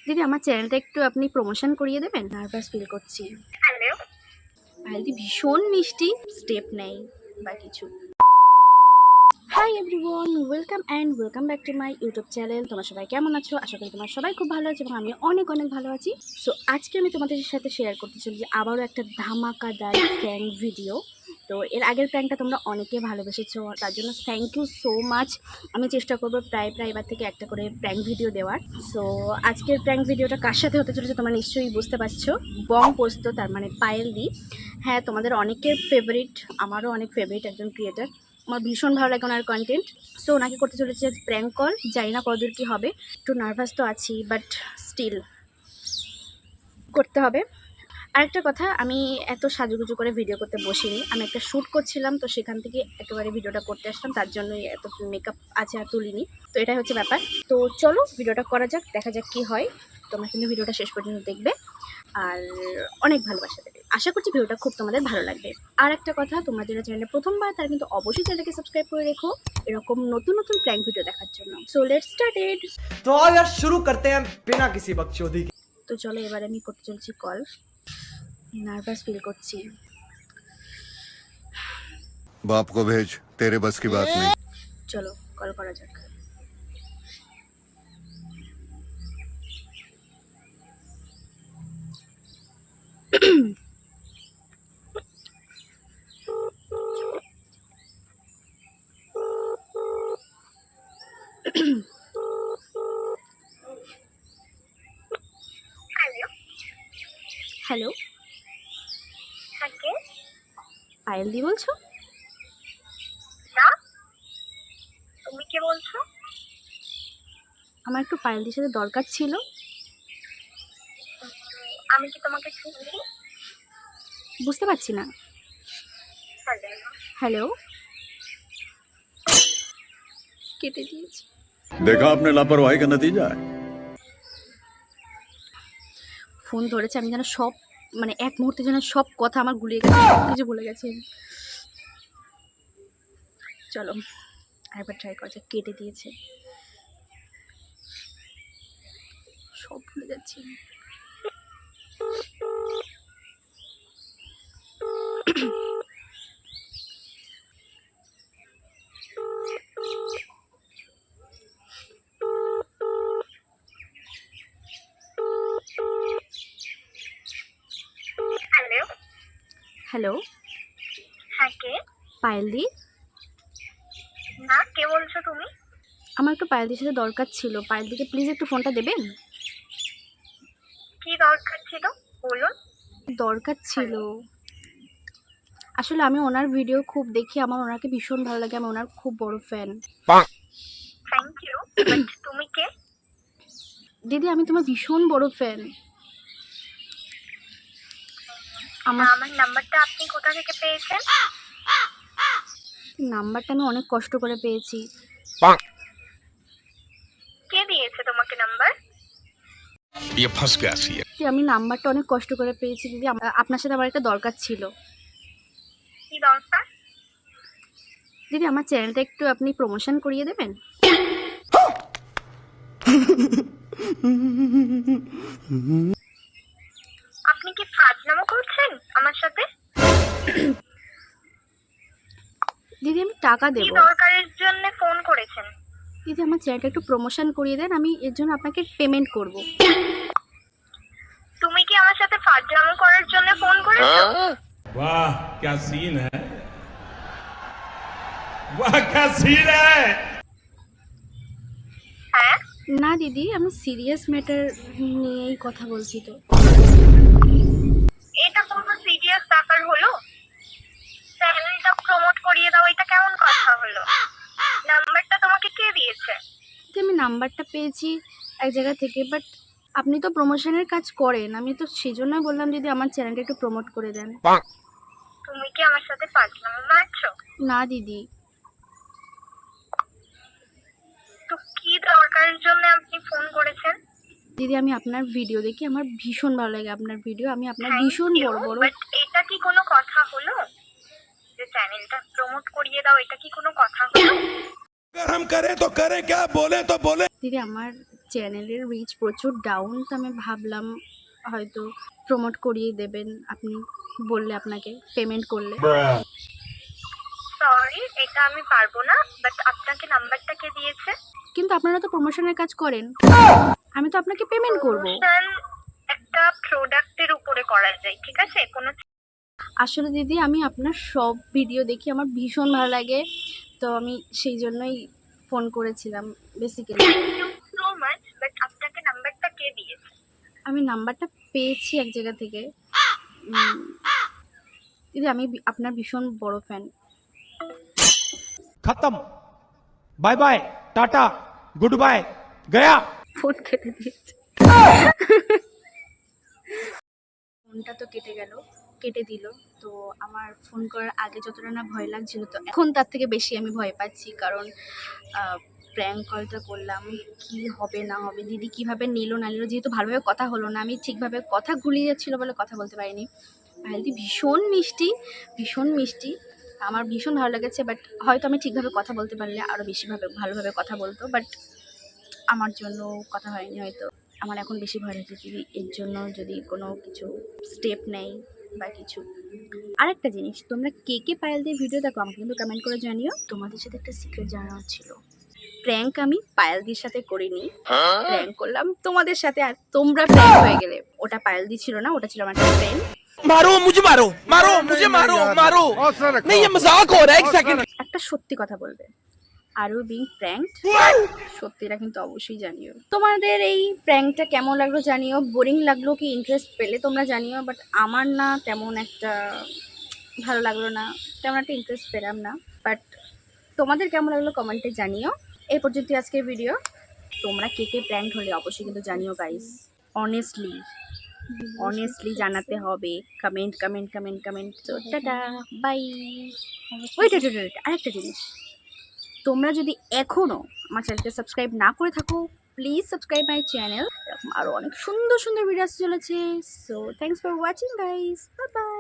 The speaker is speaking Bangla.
দিদি আমার চ্যানেলটা একটু আপনি প্রমোশন করিয়ে দেবেন। নার্ভাস ফিল করছি। হ্যালো। পায়েলদি ভীষণ মিষ্টি, স্টেপ নেই বা কিছু। Hi everyone, welcome back to my YouTube channel. তোমরা সবাই কেমন আছো? আশা করি তোমরা সবাই খুব ভালো আছো এবং আমি অনেক ভালো আছি। সো আজকে আমি তোমাদের সাথে শেয়ার করতে চলেছি আবারও একটা ধামাকাদার প্র্যাঙ্ক ভিডিও। তো এর আগের প্র্যাঙ্কটা তোমরা অনেকে ভালোবেসেছো, তার জন্য থ্যাংক ইউ সো মাচ। আমি চেষ্টা করবো প্রায় এবার থেকে একটা করে প্র্যাঙ্ক ভিডিও দেওয়ার। সো আজকের প্র্যাঙ্ক ভিডিওটা কার সাথে হতে চলেছে তোমরা নিশ্চয়ই বুঝতে পারছো। বং পোস্ত, তার মানে পায়েলদি। হ্যাঁ, তোমাদের অনেকের ফেভারিট, আমারও অনেক ফেভারিট একজন ক্রিয়েটার। আমার ভীষণ ভালো লাগে ওনার কন্টেন্ট। সো ওনাকে করতে চলেছে প্র্যাঙ্ক কল। জানি না কতদূর কী হবে, একটু নার্ভাস তো আছি, বাট স্টিল করতে হবে। আরেকটা কথা, আমি এত সাজুগুজু করে ভিডিও করতে বসিনি, আমি একটা শ্যুট করছিলাম, তো সেখান থেকে একেবারে ভিডিওটা করতে আসলাম, তার জন্যই এত মেকআপ আছে আর তুলিনি। তো এটাই হচ্ছে ব্যাপার। তো চলো ভিডিওটা করা যাক, দেখা যাক কী হয়। তোমরা কিন্তু ভিডিওটা শেষ পর্যন্ত দেখবে আর অনেক ভালোবাসা দেবে। আশা করছি ভিডিওটা খুব তোমাদের ভালো লাগবে। আর একটা কথা, তোমরা যারা চ্যানেলে প্রথমবার তারা কিন্তু অবশ্যই চ্যানেলকে সাবস্ক্রাইব করে রেখো এরকম নতুন প্র্যাঙ্ক ভিডিও দেখার জন্য। So let's started. तो आओ यार शुरू करते हैं बिना किसी बकचोदी के। তো চলো এবার আমি করতে চলছি কল। নার্ভাস ফিল করছি। बाप को भेज, तेरे बस की बात नहीं। চলো কল করা যাক। হ্যালো। হ্যালো, হ্যাঁ, কে? পায়েলদি বলছো? না, তুমি কে বলছো? আমার একটু পায়েলদির সাথে দরকার ছিল। আমি কি তোমাকে চিনি? বুঝতে পারছি না। হ্যালো। হ্যালো, কেটে দিয়েছি। देखा आपने लापरवाही का नतीजा है। ফোন ধরেছে, আমি যেন সব মানে এক মুহূর্তে যেন সব কথা আমার গুলিয়ে গেছে, সব কিছু ভুলে গেছি আমি। চলো আরেকবার ট্রাই করা যাক। কেটে দিয়েছে, সব ভুলে যাচ্ছি। হ্যালো। হ্যালো, হ্যাঁ, কে? পায়েলদি। না, কে বলছো তুমি? আমার একটু পায়েলদির সাথে দরকার ছিল। পায়েলদিকে প্লিজ একটু ফোনটা দেবেন। কি দরকার ছিল বলুন? দরকার ছিল, আসলে আমি ওনার ভিডিও খুব দেখি, আমার ওনাকে ভীষণ ভালো লাগে, আমি ওনার খুব বড় ফ্যান। থ্যাংক ইউ, বাট তুমি কে? দিদি আমি তোমার ভীষণ বড় ফ্যান। আমার আমার নাম্বারটা আপনি কোথা থেকে পেয়েছেন? নাম্বারটা আমি অনেক কষ্ট করে পেয়েছি। কে দিয়েছে তোমাকে নাম্বার? ये फंस गया सी है। দিদি আমি নাম্বারটা অনেক কষ্ট করে পেয়েছি দিদি। আপনার সাথে আমার একটা দরকার ছিল। কি দরকার? দিদি আমার চ্যানেলটা একটু আপনি প্রমোশন করিয়ে দেবেন। আপনি কি ফাজলামো করছেন আমার সাথে? দিদি আমি টাকা কি দেবো। দরকারের জন্য ফোন করেছেন? দিদি আমার চ্যানেলটা একটু প্রমোশন করিয়ে দেন, আমি এর জন্য আপনাকে পেমেন্ট করব। তুমি কি আমার সাথে ফাজলামো করার জন্য ফোন করেছো? वाह क्या सीन है, वाह क्या सीन है। হ্যাঁ। না দিদি, আমি সিরিয়াস ম্যাটার নিয়েই কথা বলছি। তো এটা কোনো সিরিয়াস ব্যাপার হলো? চ্যানেলটা প্রমোট করিয়ে দাও, এটা কেমন কথা হলো? নাম্বারটা তোমাকে কে দিয়েছে? দিদি আমি নাম্বারটা পেয়েছি এক জায়গা থেকে, বাট আপনি তো প্রমোশনের কাজ করেন, আমি তো সেই জন্যই বললাম যদি আমার চ্যানেলটা একটু প্রমোট করে দেন। তুমি কি আমার সাথে ফাজলামো মারছো? না দিদি। তো কি দরকারের জন্য আপনি ফোন করেছেন? দিদি আমি আপনার ভিডিও দেখি, আমার ভীষণ ভালো লাগে আপনার ভিডিও, আমি আপনার Thank ভীষণ you, বড় but এটা কি কোনো কথা হলো? যে চ্যানেলটা প্রমোট করিয়ে দাও, এটা কি কোনো কথা হলো? अगर हम करें तो करें क्या, बोले तो बोले। দিদি আমার চ্যানেলের রিচ প্রচুর ডাউন, তো আমি ভাবলাম হয়তো প্রমোট করিয়ে দেবেন আপনি, বললে আপনাকে পেমেন্ট করলে। সরি, এটা আমি পারবো না, বাট আপনাকে নাম্বারটা কে দিয়েছে? কিন্তু আপনারা তো প্রমোশনের কাজ করেন, আমি তো আপনাকে পেমেন্ট করব। প্রমোশন একটা প্রোডাক্টের উপরে করা যায়, ঠিক আছে? কোনো আসলে দিদি আমি আপনার সব ভিডিও দেখি, আমার ভীষণ ভালো লাগে, তো আমি সেই জন্যই ফোন করেছিলাম বেসিক্যালি। সো মাচ, বাট আপনাকে নাম্বারটা কে দিয়েছে? আমি নাম্বারটা পেয়েছি এক জায়গা থেকে। দিদি আমি আপনার ভীষণ বড় ফ্যান। खत्म bye bye tata good bye गया ফোন কেটে দিয়েছে। ফোনটা তো কেটে দিল। তো আমার ফোন করার আগে যতটা না ভয় লাগছিল, তো এখন তার থেকে বেশি আমি ভয় পাচ্ছি, কারণ প্র্যাঙ্ক কলটা করলাম, কি হবে না হবে, দিদি কিভাবে নিল না নিল, যেহেতু ভালোভাবে কথা হলো না, আমি ঠিকভাবে কথা গুলিয়ে যাচ্ছিলো বলে কথা বলতে পারিনি। পায়েলদি ভীষণ মিষ্টি, আমার ভীষণ ভালো লেগেছে, বাট হয়তো আমি ঠিকভাবে কথা বলতে পারলে আরও ভালোভাবে কথা বলতো, বাট আমার জন্য কথা হয়নি হয়তো। আমার এখন বেশি ভয় লাগছে দিদি, এর জন্য যদি কোনো কিছু স্টেপ নেই বা কিছু। আরেকটা জিনিস, তোমরা কে পায়েলদের ভিডিও দেখো আমাকে কিন্তু কমেন্ট করে জানিও। তোমাদের সাথে একটা সিক্রেট জানানো ছিল, প্র্যাঙ্ক আমি পায়েলদির সাথে করিনি, প্র্যাঙ্ক করলাম তোমাদের সাথে, আর তোমরা প্র্যাঙ্ক হয়ে গেলে। ওটা পায়েলদি ছিল না, ওটা ছিল আমার একটা ফ্রেন্ড। मारो मुझे मारो मारो मुझे मारो मारो नहीं ये मजाक हो रहा है एक सेकंड একটা সত্যি কথা বলবে, আর ইউ বিং প্র্যাঙ্কড, সত্যিটা কিন্তু অবশ্যই জানিও। তোমাদের এই প্র্যাঙ্কটা কেমন লাগলো জানিও, বোরিং লাগলো কি ইন্টারেস্ট পেলে তোমরা জানিও, বাট আমার না তেমন একটা ভালো লাগলো না, তেমন একটা ইন্টারেস্ট পেলাম না, বাট তোমাদের কেমন লাগলো কমেন্টে জানিও। এই পর্যন্ত আজকের ভিডিও। তোমরা কে প্র্যাঙ্ক হলে অবশ্যই কিন্তু জানিও গাইস, অনেস্টলি জানাতে হবে, কমেন্ট। তো টাটা বাই। ওয়েট, আরেকটা জিনিস, তোমরা যদি এখনও আমার চ্যানেলকে সাবস্ক্রাইব না করে থাকো, প্লিজ সাবস্ক্রাইব মাই চ্যানেল। এরকম আরও অনেক সুন্দর ভিডিও আসতে চলেছে। So thanks for watching guys, bye bye.